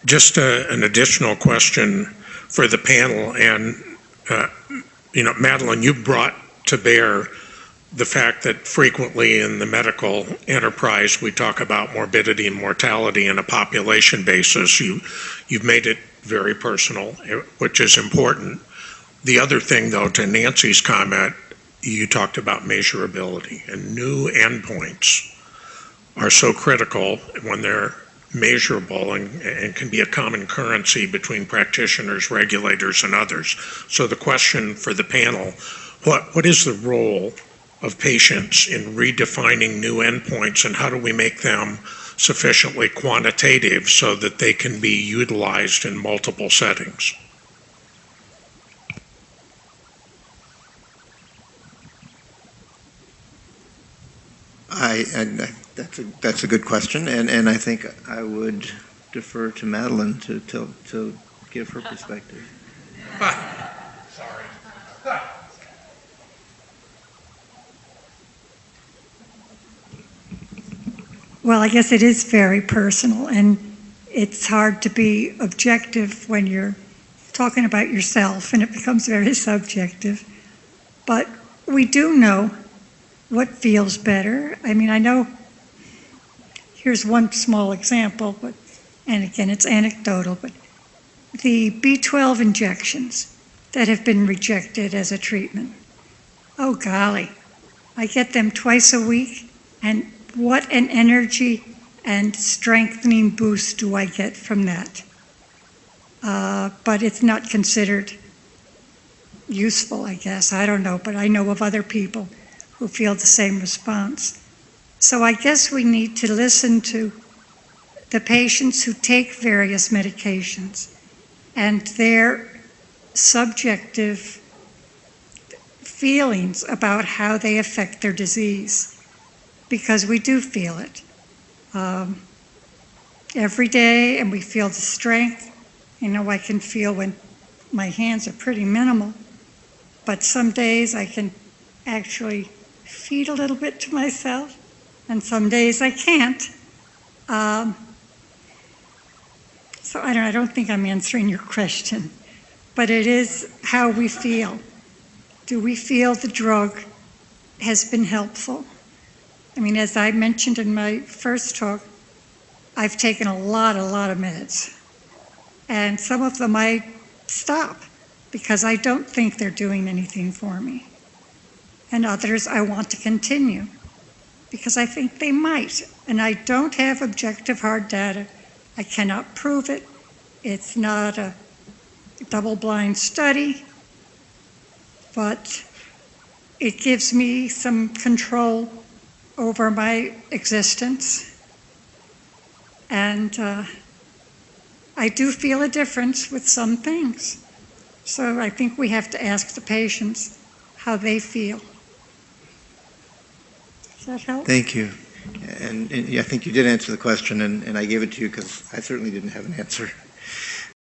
Just an additional question for the panel, and Madeline, you brought to bear the fact that frequently in the medical enterprise we talk about morbidity and mortality on a population basis. You've made it very personal, which is important. The other thing, though, to Nancy's comment, you talked about measurability, and new endpoints are so critical when they're measurable and can be a common currency between practitioners, regulators, and others. So the question for the panel, what is the role of patients in redefining new endpoints, and how do we make them sufficiently quantitative so that they can be utilized in multiple settings? That's a good question, and I think I would defer to Madeline to give her perspective. Sorry. Well, I guess it is very personal, and it's hard to be objective when you're talking about yourself, and it becomes very subjective. But we do know what feels better. I mean, I know, here's one small example, and again, it's anecdotal, but the B12 injections that have been rejected as a treatment, oh golly, I get them twice a week, and what an energy and strengthening boost do I get from that. But it's not considered useful, I guess. I don't know, but I know of other people who feel the same response. So I guess we need to listen to the patients who take various medications and their subjective feelings about how they affect their disease, because we do feel it every day, and we feel the strength. I can feel when my hands are pretty minimal, but some days I can actually feed a little bit to myself, and some days I can't. So I don't think I'm answering your question, but it is how we feel. Do we feel the drug has been helpful? I mean, as I mentioned in my first talk, I've taken a lot of meds, and some of them I stop because I don't think they're doing anything for me. And others I want to continue because I think they might. And I don't have objective hard data. I cannot prove it. It's not a double-blind study, but it gives me some control over my existence. And I do feel a difference with some things. So I think we have to ask the patients how they feel. Does that help? Thank you. And I think you did answer the question, and I gave it to you because I certainly didn't have an answer.